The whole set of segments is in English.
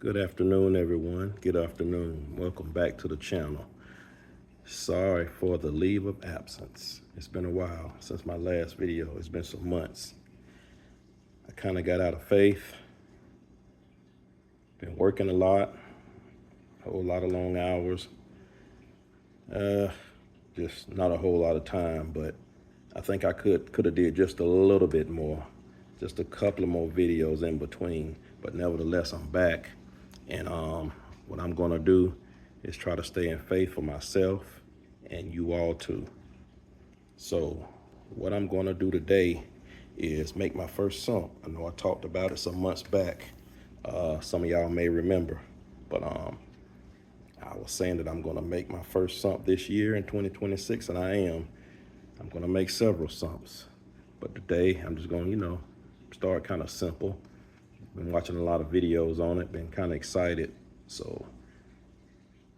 Good afternoon, everyone. Good afternoon. Welcome back to the channel. Sorry for the leave of absence. It's been a while since my last video. It's been some months. I kind of got out of faith. Been working a lot, a whole lot of long hours. Just not a whole lot of time, but I think I could have did just a little bit more, just a couple of more videos in between. But nevertheless, I'm back, and what I'm gonna do is try to stay in faith for myself and you all too. So what I'm gonna do today is make my first sump. I know I talked about it some months back. Some of y'all may remember, but I was saying that I'm gonna make my first sump this year in 2026, and I am. I'm gonna make several sumps, but today I'm just gonna, start kind of simple. Been watching a lot of videos on it, been kind of excited. So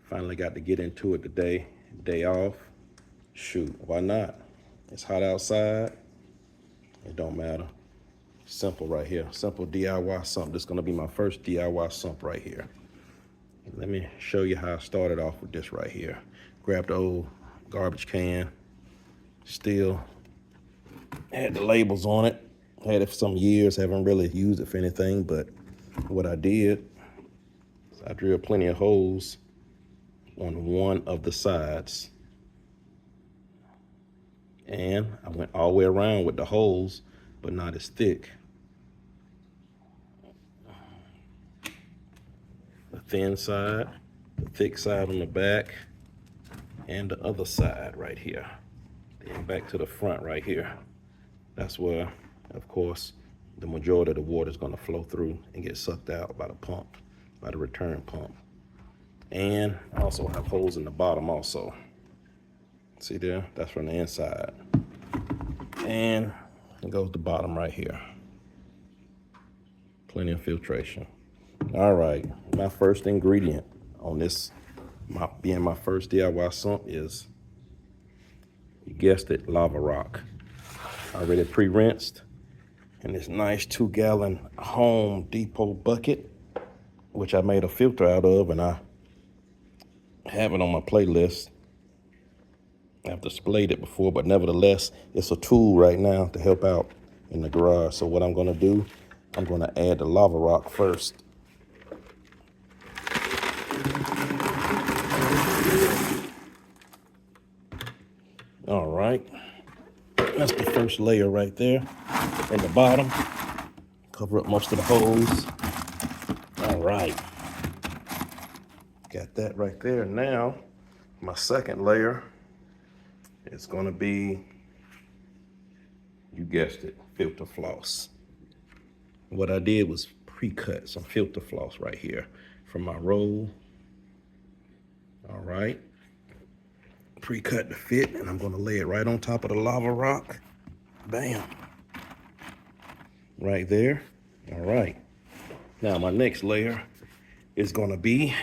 finally got to get into it today, day off. Shoot, why not? It's hot outside, it don't matter. Simple right here, simple DIY sump. This is gonna be my first DIY sump right here. Let me show you how I started off with this right here. Grabbed the old garbage can, still had the labels on it. Had it for some years, haven't really used it for anything, but what I did is I drilled plenty of holes on one of the sides. And I went all the way around with the holes, but not as thick. The thin side, the thick side on the back, and the other side right here. Then back to the front right here. That's where, of course, the majority of the water is gonna flow through and get sucked out by the pump, by the return pump. And I also have holes in the bottom also. See there? That's from the inside. And it goes the bottom right here. Plenty of filtration. All right, my first ingredient on this, being my first DIY sump, is, you guessed it, lava rock. Already pre-rinsed in this nice 2-gallon Home Depot bucket, which I made a filter out of, and I have it on my playlist. I've displayed it before, but nevertheless, it's a tool right now to help out in the garage. So what I'm gonna do, I'm gonna add the lava rock first. All right, that's the first layer right there in the bottom. Cover up most of the holes. All right, got that right there. Now, my second layer is gonna be, you guessed it, filter floss. What I did was pre-cut some filter floss right here from my roll. All right, pre-cut to fit, and I'm gonna lay it right on top of the lava rock. Bam, right there. All right, now my next layer is gonna be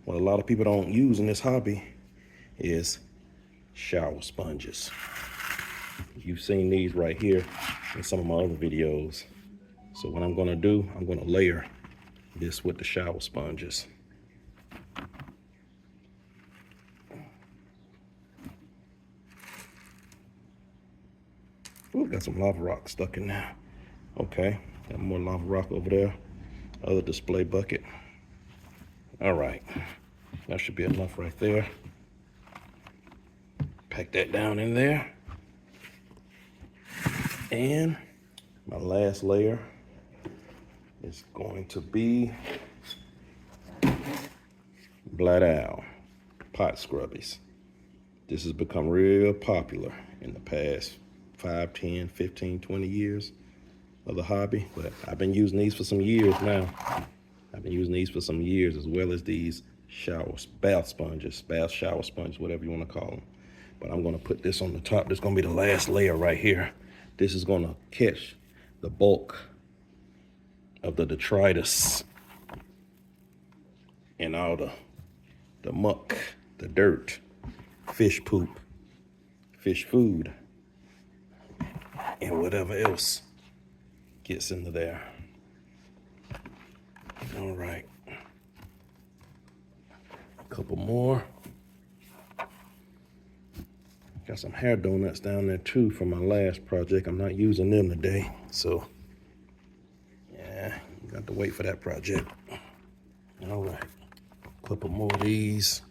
what a lot of people don't use in this hobby, is shower sponges. You've seen these right here in some of my other videos. So what I'm gonna do, I'm gonna layer this with the shower sponges. Ooh, got some lava rock stuck in there. Okay, got more lava rock over there. Other display bucket. All right, that should be enough right there. Pack that down in there. And my last layer is going to be Black Owl pot scrubbies. This has become real popular in the past 5, 10, 15, 20 years of the hobby, but I've been using these for some years now. I've been using these for some years, as well as these bath sponges, bath shower sponges, whatever you want to call them. But I'm gonna put this on the top. This is gonna be the last layer right here. This is gonna catch the bulk of the detritus and all the muck, the dirt, fish poop, fish food, and whatever else gets into there. All right, Couple more. Got some hair donuts down there too from my last project. I'm not using them today, so yeah, got to wait for that project. All right, couple more of these.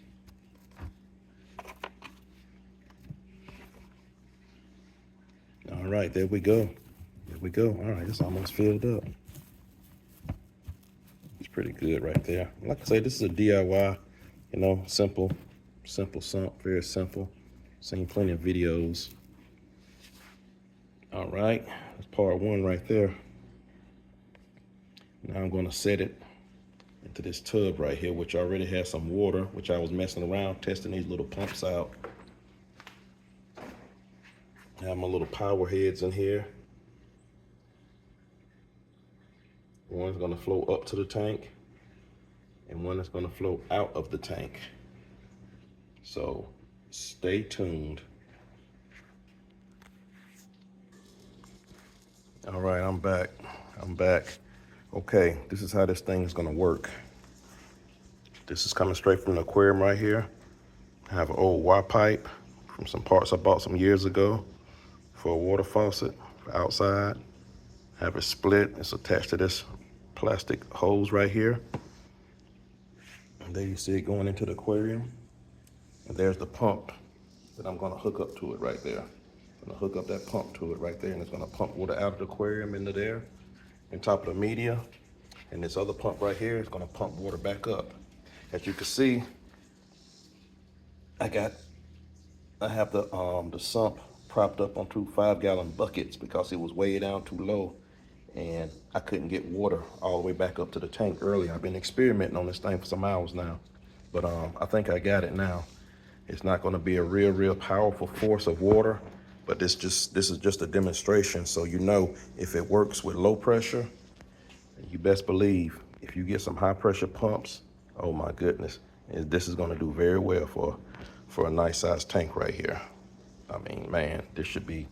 All right, there we go. There we go. All right, it's almost filled up. It's pretty good right there. Like I say, this is a DIY, you know, simple sump, very simple. Seen plenty of videos. All right, that's part one right there. Now I'm gonna set it into this tub right here, which already has some water, which I was messing around, testing these little pumps out. I have my little power heads in here. One's gonna flow up to the tank, and one is gonna flow out of the tank. So stay tuned. All right, I'm back. Okay, this is how this thing is gonna work. This is coming straight from the aquarium right here. I have an old Y pipe from some parts I bought some years ago for a water faucet for outside. I have it split. It's attached to this plastic hose right here. And there you see it going into the aquarium. And there's the pump that I'm gonna hook up to it right there. I'm gonna hook up that pump to it right there, and it's gonna pump water out of the aquarium into there, on top of the media. And this other pump right here is gonna pump water back up. As you can see, I have the sump propped up on 2 5-gallon buckets because it was way down too low, and I couldn't get water all the way back up to the tank earlier. I've been experimenting on this thing for some hours now, but I think I got it now. It's not going to be a real powerful force of water, but this is just a demonstration, so you know if it works with low pressure. You best believe if you get some high pressure pumps, oh my goodness, this is going to do very well for a nice sized tank right here. I mean, man, this should be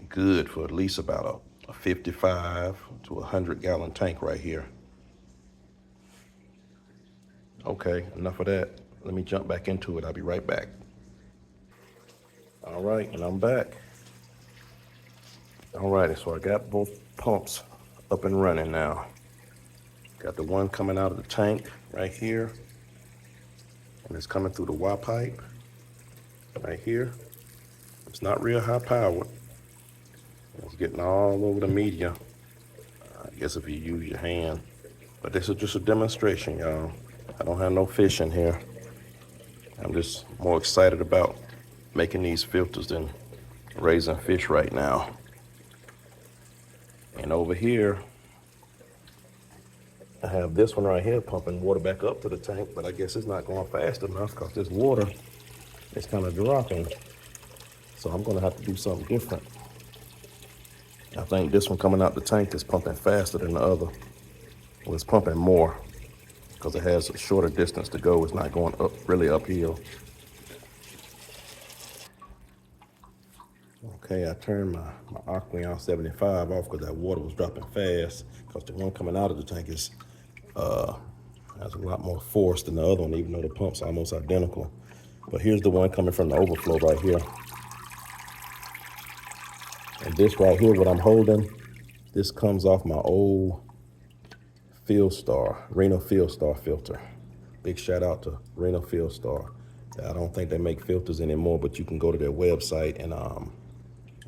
good for at least about a 55 to 100-gallon tank right here. Okay, enough of that. Let me jump back into it. I'll be right back. All right, and I'm back. All righty, so I got both pumps up and running now. Got the one coming out of the tank right here, and it's coming through the Y pipe right here. It's not real high powered. It's getting all over the media. I guess if you use your hand. But this is just a demonstration, y'all. I don't have no fish in here. I'm just more excited about making these filters than raising fish right now. And over here, I have this one right here pumping water back up to the tank, but I guess it's not going fast enough because this water is kind of dropping. So I'm gonna have to do something different. I think this one coming out the tank is pumping faster than the other. Well, it's pumping more because it has a shorter distance to go. It's not going up really uphill. Okay, I turned my Aqueon 75 off because that water was dropping fast, because the one coming out of the tank is has a lot more force than the other one, even though the pump's almost identical. But here's the one coming from the overflow right here. And this right here, what I'm holding, this comes off my old Reno Field Star filter. Big shout out to Reno Field Star. I don't think they make filters anymore, but you can go to their website and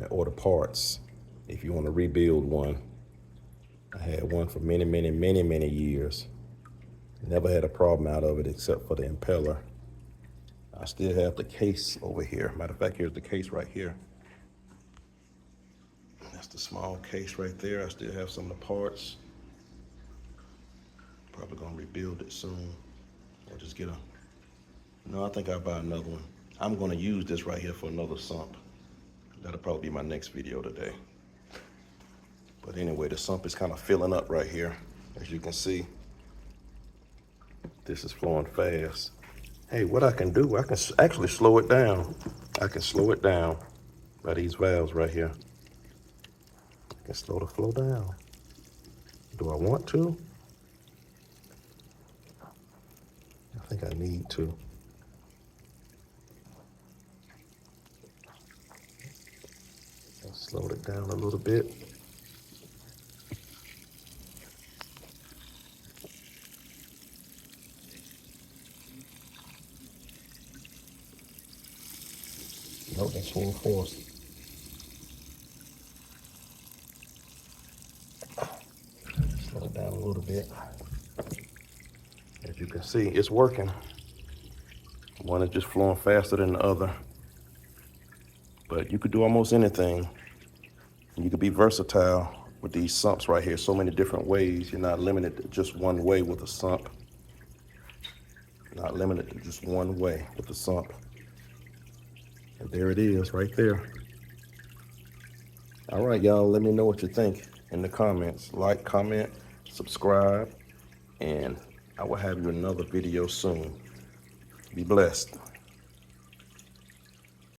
order parts if you want to rebuild one. I had one for many years. Never had a problem out of it except for the impeller. I still have the case over here. Matter of fact, here's the case right here. That's the small case right there. I still have some of the parts. Probably gonna rebuild it soon. Or just get no, I think I'll buy another one. I'm gonna use this right here for another sump. That'll probably be my next video today. But anyway, the sump is kind of filling up right here. As you can see, this is flowing fast. Hey, what I can do, I can actually slow it down. I can slow it down by these valves right here. I can slow the flow down. Do I want to? think I need to. I'll slow it down a little bit. Nope, that's full force. Slow it down a little bit. As you can see, it's working. One is just flowing faster than the other. But you could do almost anything. You could be versatile with these sumps right here. So many different ways. You're not limited to just one way with a sump. Not limited to just one way with the sump. And there it is right there. All right, y'all, let me know what you think in the comments. Like, comment, subscribe, and I will have you another video soon. Be blessed.